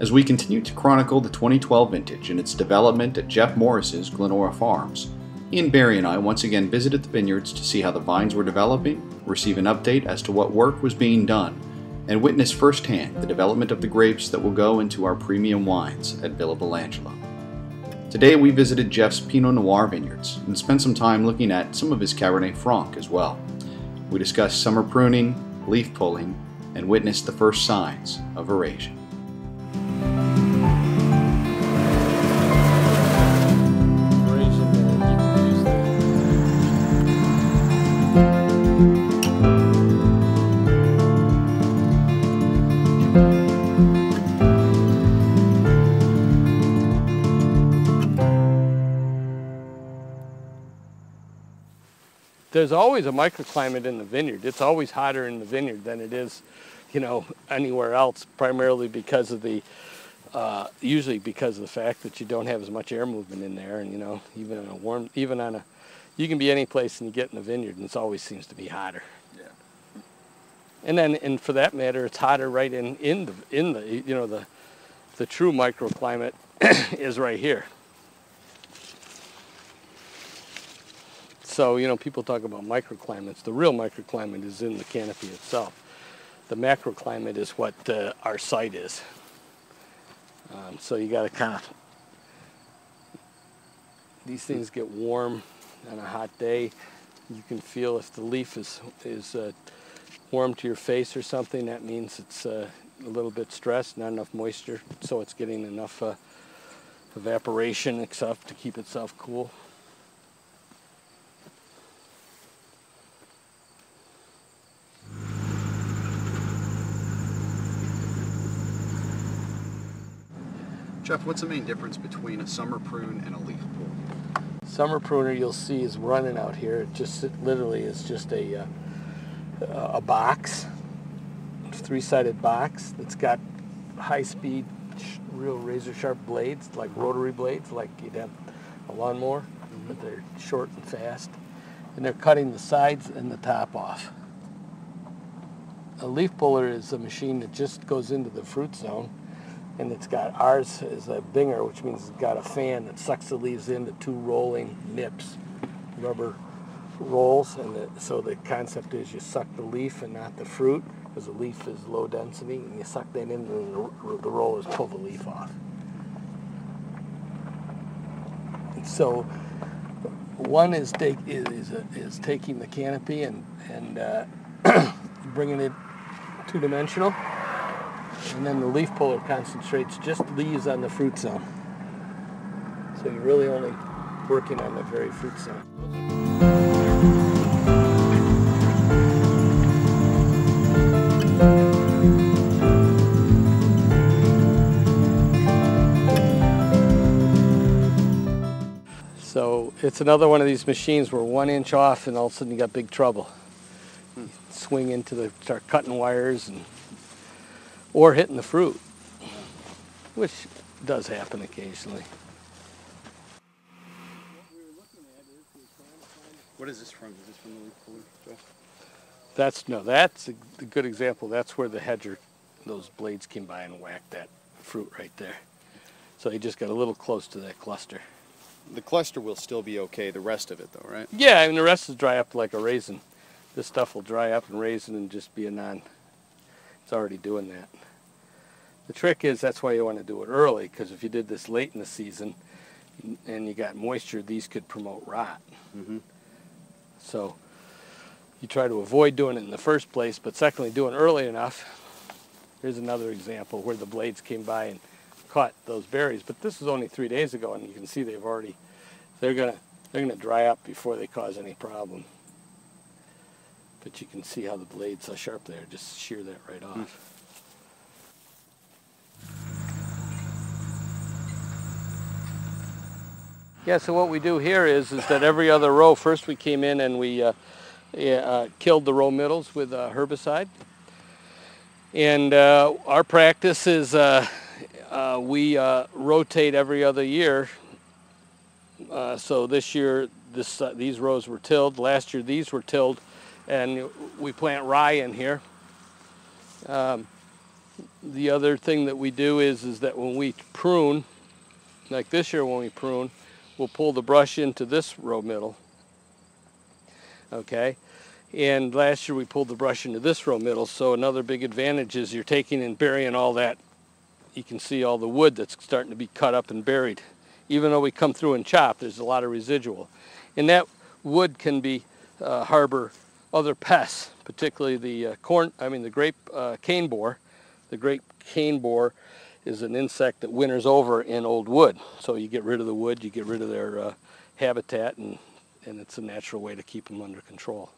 as we continue to chronicle the 2012 vintage and its development at Jeff Morris's Glenora Farms. Ian Barry and I once again visited the vineyards to see how the vines were developing, receive an update as to what work was being done, and witness firsthand the development of the grapes that will go into our premium wines at Villa Bellangelo. Today we visited Jeff's Pinot Noir vineyards and spent some time looking at some of his Cabernet Franc as well. We discussed summer pruning, leaf pulling, and witnessed the first signs of veraison. There's always a microclimate in the vineyard. It's always hotter in the vineyard than it is, anywhere else, primarily because of the, usually because of the fact that you don't have as much air movement in there. And, even on a warm, you can be any place and you get in the vineyard and it always seems to be hotter. Yeah. And for that matter, it's hotter right in the true microclimate is right here. So, people talk about microclimates. The real microclimate is in the canopy itself. The macroclimate is what our site is. So you got to kind of, these things get warm on a hot day. You can feel if the leaf is warm to your face or something, that means it's a little bit stressed, not enough moisture, so it's getting enough evaporation except to keep itself cool. Jeff, what's the main difference between a summer prune and a leaf pull? Summer pruner, you'll see, is running out here. It literally is just a box, three-sided box that's got high-speed, real razor-sharp blades, like rotary blades, like you'd have a lawnmower, but they're short and fast, and they're cutting the sides and the top off. A leaf puller is a machine that just goes into the fruit zone. And it's got, ours is a binger, which means it's got a fan that sucks the leaves into two rolling nips, rubber rolls. And so the concept is you suck the leaf and not the fruit, because the leaf is low density, and you suck that in, and the rollers pull the leaf off. And so one is taking the canopy and bringing it two-dimensional. And then the leaf puller concentrates just leaves on the fruit zone. So you're really only working on the very fruit zone. So it's another one of these machines where 1 inch off and all of a sudden you got big trouble. You swing into start cutting wires or hitting the fruit, which does happen occasionally. What is this from? Is this from the leaf puller, Jeff? That's a good example. That's where the hedger, those blades came by and whacked that fruit right there. So he just got a little close to that cluster. The cluster will still be okay, the rest of it though, right? Yeah, the rest is dry up like a raisin. This stuff will dry up and raisin and just be a it's already doing that. The trick is that's why you want to do it early, because if you did this late in the season and you got moisture, these could promote rot. So you try to avoid doing it in the first place, but secondly, do it early enough. Here's another example where the blades came by and caught those berries, but this was only 3 days ago, and you can see they're gonna dry up before they cause any problem. But you can see how the blades are sharp there, just shear that right off. Yeah, so what we do here is that every other row, first we came in and we killed the row middles with herbicide. And our practice is we rotate every other year. So this year, these rows were tilled. Last year, these were tilled, and we plant rye in here. The other thing that we do is that when we prune, like this year when we prune, we'll pull the brush into this row middle, okay? And last year we pulled the brush into this row middle, so another big advantage is you're taking and burying all that. You can see all the wood that's starting to be cut up and buried. Even though we come through and chop, there's a lot of residual. And that wood can be harbor other pests, particularly the grape cane borer. The grape cane borer is an insect that winters over in old wood. So you get rid of the wood, you get rid of their habitat, and it's a natural way to keep them under control.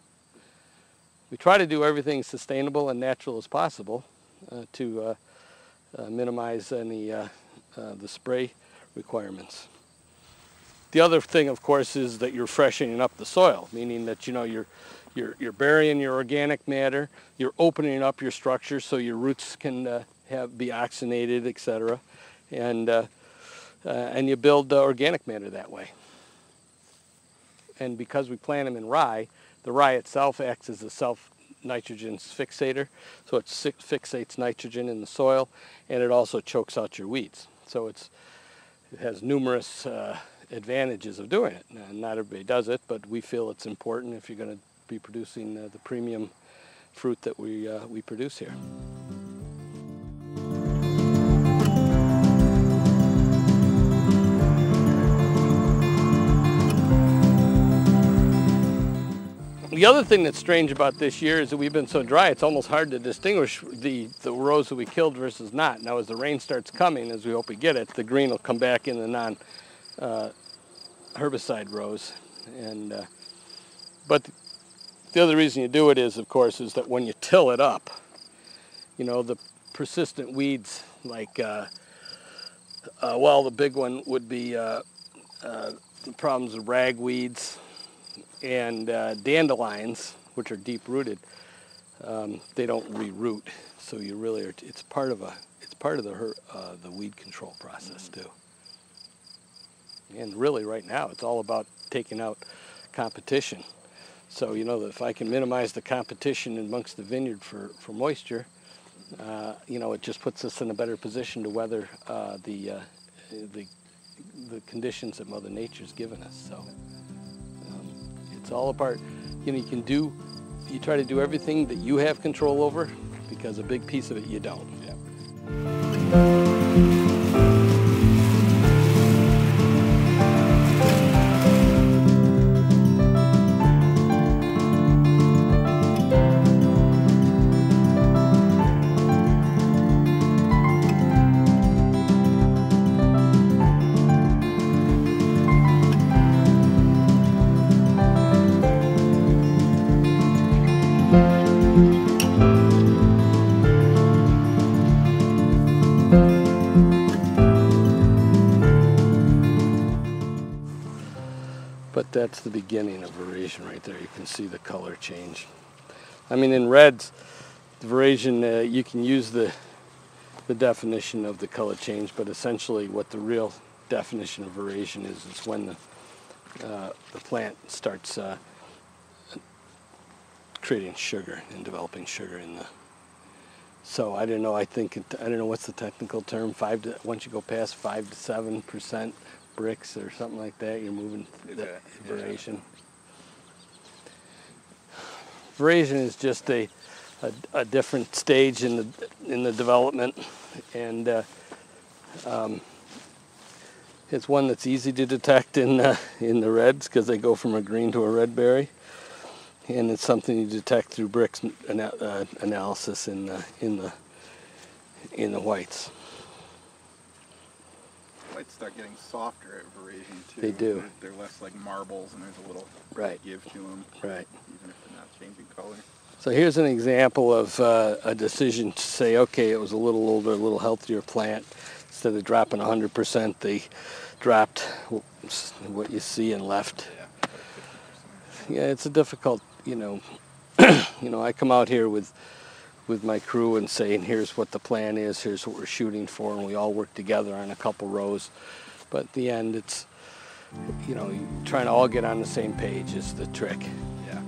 We try to do everything sustainable and natural as possible to minimize any the spray requirements. The other thing, of course, is that you're freshening up the soil, meaning that you're burying your organic matter, you're opening up your structure so your roots can be oxygenated, etc., and you build organic matter that way. And because we plant them in rye, the rye itself acts as a self-nitrogen fixator, so it fixates nitrogen in the soil, and it also chokes out your weeds. So it has numerous advantages of doing it. Now, not everybody does it, but we feel it's important if you're going to be producing the premium fruit that we produce here. The other thing that's strange about this year is that we've been so dry, it's almost hard to distinguish the rows that we killed versus not. Now, as the rain starts coming, as we hope we get it, the green will come back in the non-herbicide rows. But the other reason you do it is, of course, is that when you till it up, the persistent weeds like, the big one would be the problems with ragweeds, and dandelions, which are deep-rooted, they don't re-root, so you really are. It's part of the weed control process too. And really, right now, it's all about taking out competition. So if I can minimize the competition amongst the vineyard for moisture, it just puts us in a better position to weather the conditions that Mother Nature's given us. So. It's all about, you try to do everything that you have control over, because a big piece of it you don't. Yeah. But that's the beginning of veraison right there. You can see the color change. I mean, in reds, the veraison, you can use the definition of the color change, but essentially what the real definition of veraison is when the plant starts creating sugar and developing sugar in the. So I don't know. I don't know what's the technical term. Once you go past 5 to 7% bricks or something like that, you're moving the veraison. Veraison is just a different stage in the development, and it's one that's easy to detect in the reds because they go from a green to a red berry, and it's something you detect through bricks analysis in the whites. Whites start getting softer at veraison too. They do. They're less like marbles, and there's a little give to them. Right. Even if they're not changing color. So here's an example of a decision to say, okay, it was a little older, a little healthier plant. Instead of dropping 100%, they dropped what you see and left. Yeah, it's a difficult, I come out here with my crew and saying, here's what the plan is, here's what we're shooting for, and we all work together on a couple rows. But at the end, it's, trying to all get on the same page is the trick. Yeah.